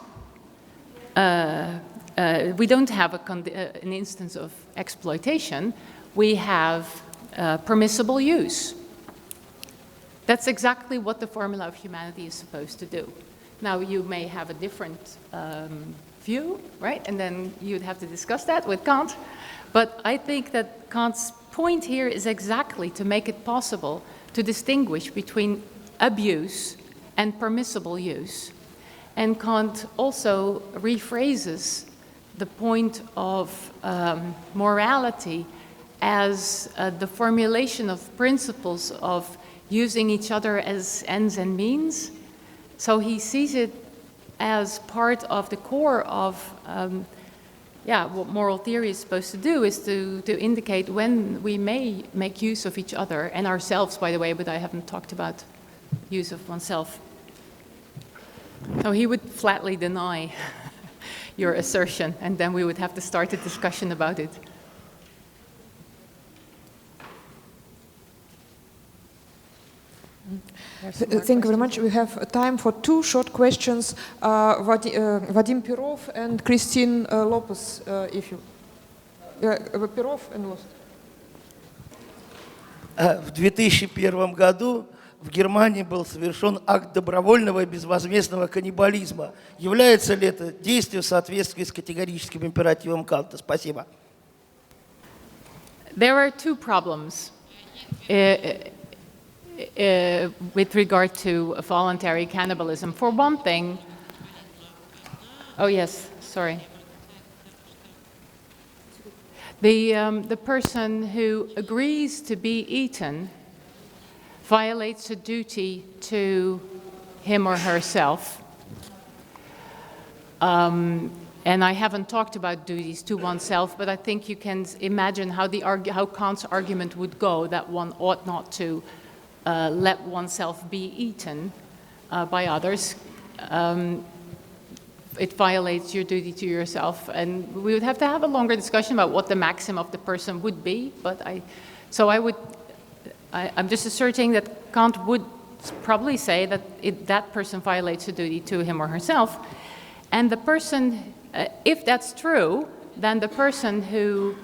We don't have an instance of exploitation. We have permissible use. That's exactly what the formula of humanity is supposed to do. Now, you may have a different view, right? And then you'd have to discuss that with Kant. But I think that Kant's point here is exactly to make it possible to distinguish between abuse and permissible use. And Kant also rephrases the point of morality as the formulation of principles of using each other as ends and means. So he sees it as part of the core of what moral theory is supposed to do, is to indicate when we may make use of each other and ourselves, by the way, but I haven't talked about use of oneself. So he would flatly deny your assertion, and then we would have to start a discussion about it. Thank you very much. We have time for two short questions. Vadim Perov and Christine Lopez, if you... Perov and Lopez. В 2001 году в Германии был совершен акт добровольного и безвозмездного каннибализма. Является ли это действие в соответствии с категорическим императивом Канта? Спасибо. There are two problems with regard to voluntary cannibalism. For one thing, oh yes, sorry. The person who agrees to be eaten violates a duty to him or herself. And I haven't talked about duties to oneself, but I think you can imagine how Kant's argument would go, that one ought not to let oneself be eaten by others. It violates your duty to yourself, and we would have to have a longer discussion about what the maxim of the person would be. But I'm just asserting that Kant would probably say that that person violates a duty to him or herself, and the person, if that's true, then the person who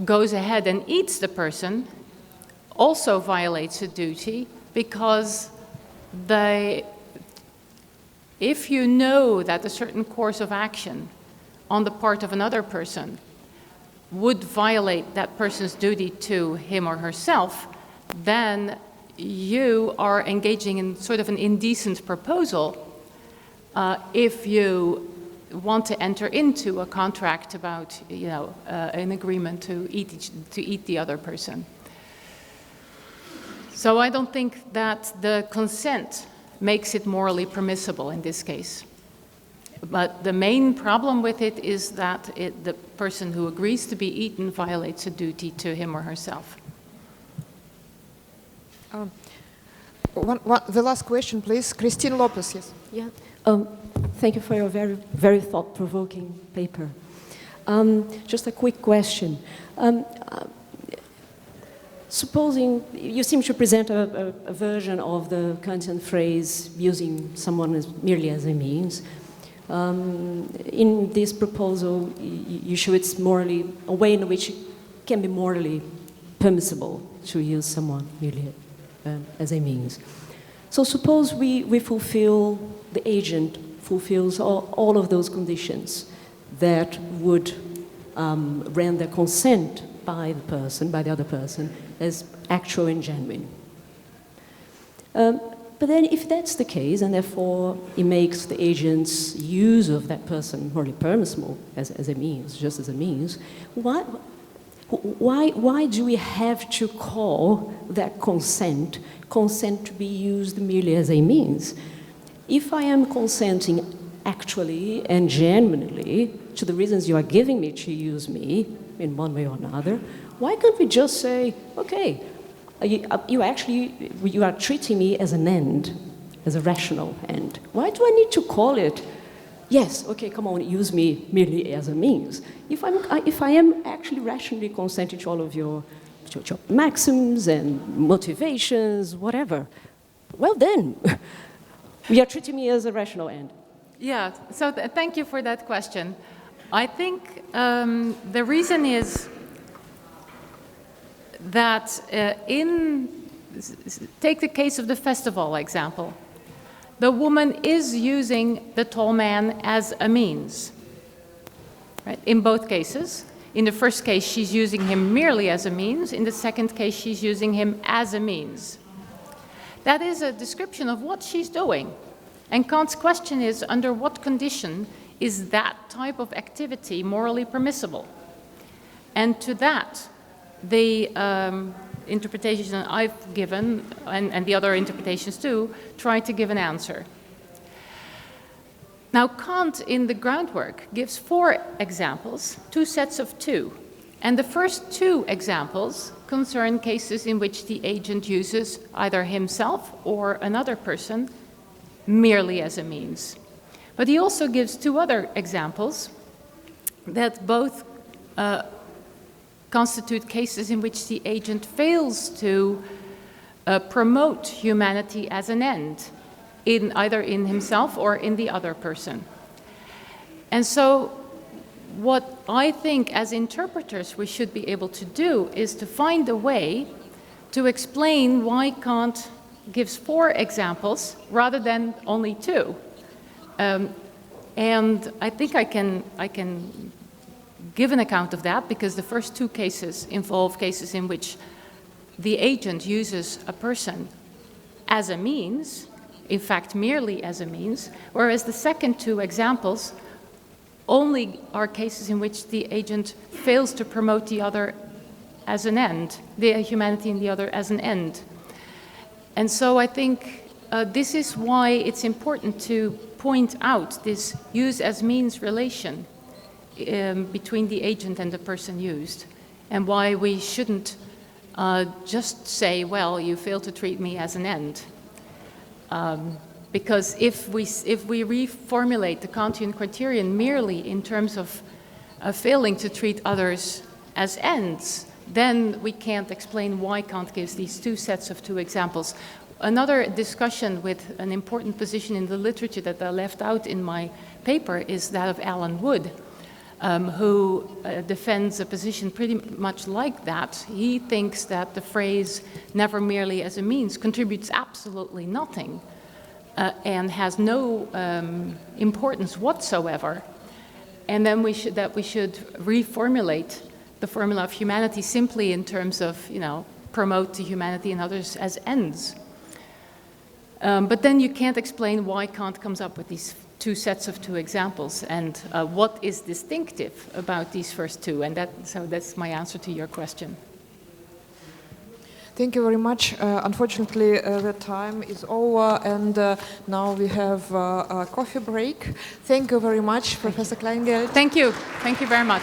goes ahead and eats the person also violates a duty, because if you know that a certain course of action on the part of another person would violate that person's duty to him or herself, then you are engaging in sort of an indecent proposal if you want to enter into a contract about, an agreement to eat the other person. So I don't think that the consent makes it morally permissible in this case. But the main problem with it is that the person who agrees to be eaten violates a duty to him or herself. The last question, please. Christine Lopez, yes. Yeah. Thank you for your very, very thought-provoking paper. Just a quick question. Supposing you seem to present a version of the Kantian phrase using someone merely as a means. In this proposal, you show it's morally a way in which it can be morally permissible to use someone merely as a means. So suppose we fulfill, the agent fulfills all of those conditions that would render consent by the other person, as actual and genuine. But then if that's the case, and therefore it makes the agent's use of that person morally permissible as a means, just as a means, why do we have to call that consent to be used merely as a means? If I am consenting actually and genuinely to the reasons you are giving me to use me in one way or another, why can't we just say, okay, you are treating me as an end, as a rational end. Why do I need to call it, yes, okay, come on, use me merely as a means? If I am actually rationally consenting to all of your maxims and motivations, whatever, well then, you are treating me as a rational end. Yeah, so thank you for that question. I think the reason is that take the case of the festival example. The woman is using the tall man as a means, right? In both cases. In the first case, she's using him merely as a means. In the second case, she's using him as a means. That is a description of what she's doing. And Kant's question is, under what condition is that type of activity morally permissible? And to that, the interpretation I've given, and the other interpretations too, try to give an answer. Now, Kant, in the groundwork, gives 4 examples, 2 sets of 2. And the first 2 examples concern cases in which the agent uses either himself or another person merely as a means. But he also gives 2 other examples that both constitute cases in which the agent fails to promote humanity as an end, either in himself or in the other person. And so what I think as interpreters we should be able to do is to find a way to explain why Kant gives 4 examples rather than only 2. And I think I can give an account of that, because the first 2 cases involve cases in which the agent uses a person as a means, in fact merely as a means, whereas the second 2 examples only are cases in which the agent fails to promote the other as an end, the humanity in the other as an end. And so I think this is why it's important to point out this use as means relation between the agent and the person used, and why we shouldn't just say, well, you fail to treat me as an end. Because if we reformulate the Kantian criterion merely in terms of failing to treat others as ends, then we can't explain why Kant gives these 2 sets of 2 examples. Another discussion with an important position in the literature that I left out in my paper is that of Alan Wood, who defends a position pretty much like that. He thinks that the phrase "never merely as a means" contributes absolutely nothing and has no importance whatsoever, and then we should reformulate the formula of humanity simply in terms of, promote the humanity in others as ends. But then you can't explain why Kant comes up with these two sets of two examples, and what is distinctive about these first two, and so that's my answer to your question. Thank you very much. Unfortunately, the time is over, and now we have a coffee break. Thank you very much, Professor Kleingeld. Thank you. Thank you very much.